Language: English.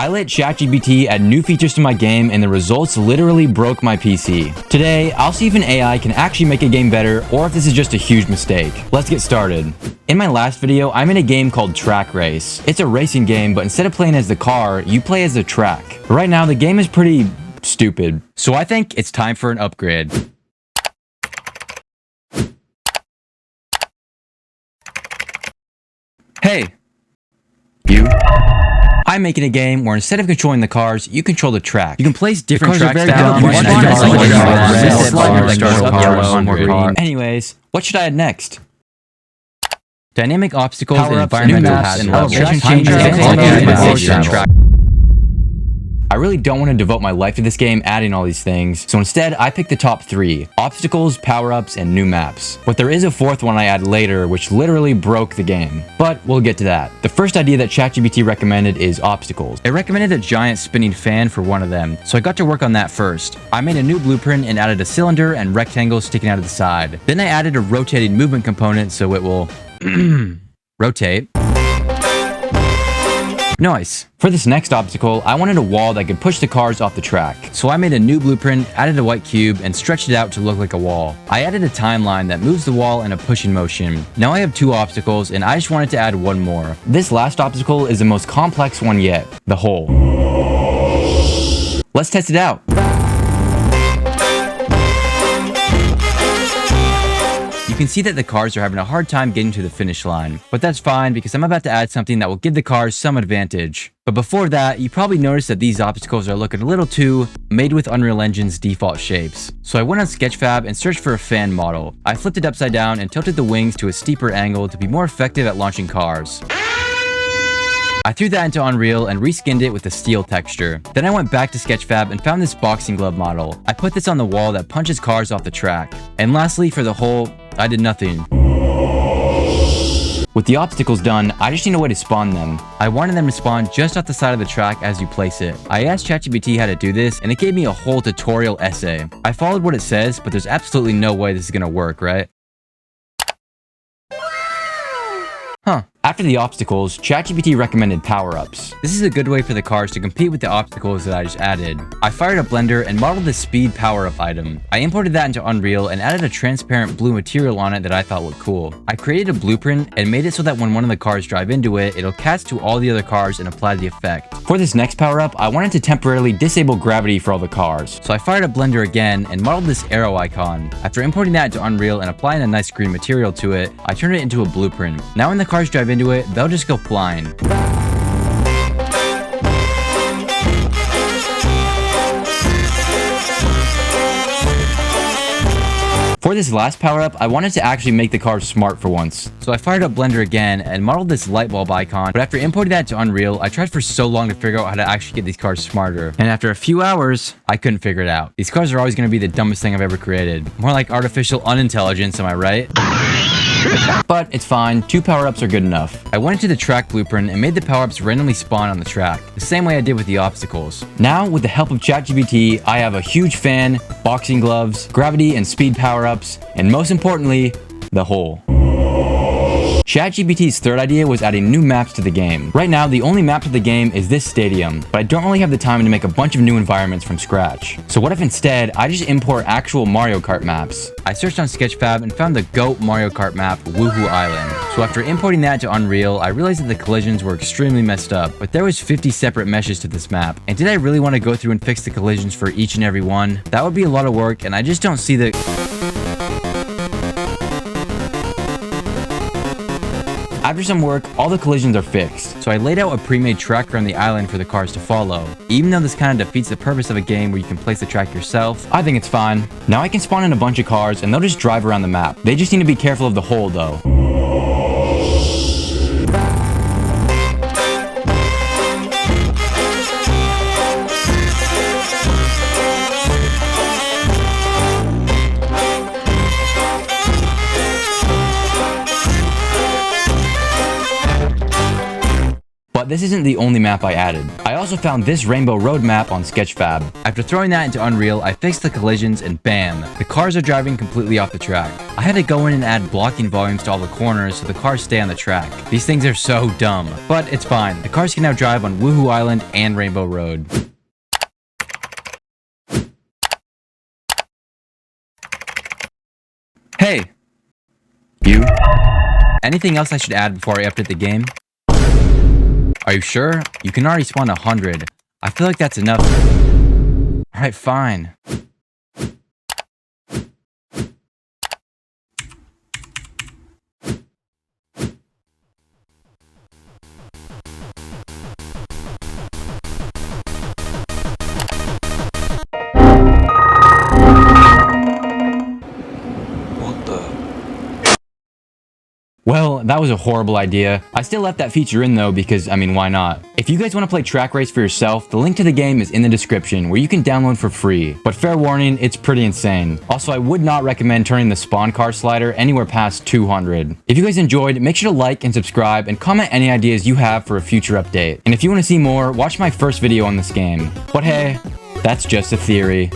I let ChatGPT add new features to my game and the results literally broke my PC. Today, I'll see if an AI can actually make a game better or if this is just a huge mistake. Let's get started. In my last video, I made a game called Track Race. It's a racing game, but instead of playing as the car, you play as the track. But right now, the game is pretty stupid. So I think it's time for an upgrade. Hey, you. I'm making a game where instead of controlling the cars, you control the track. You can place different tracks down. Anyways, what should I add next? Dynamic obstacles, environmental maps, and location changes. I really don't want to devote my life to this game adding all these things, so instead I picked the top 3: obstacles, power-ups, and new maps. But there is a 4th one I add later which literally broke the game. But we'll get to that. The first idea that ChatGPT recommended is obstacles. It recommended a giant spinning fan for one of them, so I got to work on that first. I made a new blueprint and added a cylinder and rectangle sticking out of the side. Then I added a rotating movement component so it will rotate. Nice. For this next obstacle, I wanted a wall that could push the cars off the track. So I made a new blueprint, added a white cube, and stretched it out to look like a wall. I added a timeline that moves the wall in a pushing motion. Now I have 2 obstacles, and I just wanted to add one more. This last obstacle is the most complex one yet, the hole. Let's test it out. You can see that the cars are having a hard time getting to the finish line, but that's fine because I'm about to add something that will give the cars some advantage. But before that, you probably noticed that these obstacles are looking a little too made with Unreal Engine's default shapes. So I went on Sketchfab and searched for a fan model. I flipped it upside down and tilted the wings to a steeper angle to be more effective at launching cars. I threw that into Unreal and reskinned it with a steel texture. Then I went back to Sketchfab and found this boxing glove model. I put this on the wall that punches cars off the track. And lastly, for the hole, I did nothing. With the obstacles done, I just need a way to spawn them. I wanted them to spawn just off the side of the track as you place it. I asked ChatGPT how to do this, and it gave me a whole tutorial essay. I followed what it says, but there's absolutely no way this is gonna work, right? Huh. After the obstacles, ChatGPT recommended power-ups. This is a good way for the cars to compete with the obstacles that I just added. I fired up Blender and modeled the speed power-up item. I imported that into Unreal and added a transparent blue material on it that I thought looked cool. I created a blueprint and made it so that when one of the cars drive into it, it'll cast to all the other cars and apply the effect. For this next power-up, I wanted to temporarily disable gravity for all the cars. So I fired up Blender again and modeled this arrow icon. After importing that into Unreal and applying a nice green material to it, I turned it into a blueprint. Now when the cars drive into it, they'll just go flying. For this last power-up, I wanted to actually make the cars smart for once. So I fired up Blender again and modeled this light bulb icon, but after importing that to Unreal, I tried for so long to figure out how to actually get these cars smarter. And after a few hours, I couldn't figure it out. These cars are always going to be the dumbest thing I've ever created. More like artificial unintelligence, am I right? But it's fine, 2 power-ups are good enough. I went into the track blueprint and made the power-ups randomly spawn on the track, the same way I did with the obstacles. Now, with the help of ChatGPT, I have a huge fan, boxing gloves, gravity and speed power-ups, and most importantly, the hole. ChatGPT's 3rd idea was adding new maps to the game. Right now, the only map to the game is this stadium, but I don't really have the time to make a bunch of new environments from scratch. So what if instead, I just import actual Mario Kart maps? I searched on Sketchfab and found the GOAT Mario Kart map, Woohoo Island. So after importing that to Unreal, I realized that the collisions were extremely messed up, but there was 50 separate meshes to this map. And did I really want to go through and fix the collisions for each and every one? That would be a lot of work, and I just don't see the... After some work, all the collisions are fixed, so I laid out a pre-made track around the island for the cars to follow. Even though this kind of defeats the purpose of a game where you can place the track yourself, I think it's fine. Now I can spawn in a bunch of cars and they'll just drive around the map. They just need to be careful of the hole though. But this isn't the only map I added. I also found this Rainbow Road map on Sketchfab. After throwing that into Unreal, I fixed the collisions and bam, the cars are driving completely off the track. I had to go in and add blocking volumes to all the corners so the cars stay on the track. These things are so dumb, but it's fine. The cars can now drive on Woohoo Island and Rainbow Road. Hey! You? Anything else I should add before I update the game? Are you sure? You can already spawn 100. I feel like that's enough. Alright, fine. Well, that was a horrible idea. I still left that feature in though because, I mean, why not? If you guys want to play Track Race for yourself, the link to the game is in the description where you can download for free. But fair warning, it's pretty insane. Also, I would not recommend turning the spawn car slider anywhere past 200. If you guys enjoyed, make sure to like and subscribe and comment any ideas you have for a future update. And if you want to see more, watch my first video on this game. But hey, that's just a theory.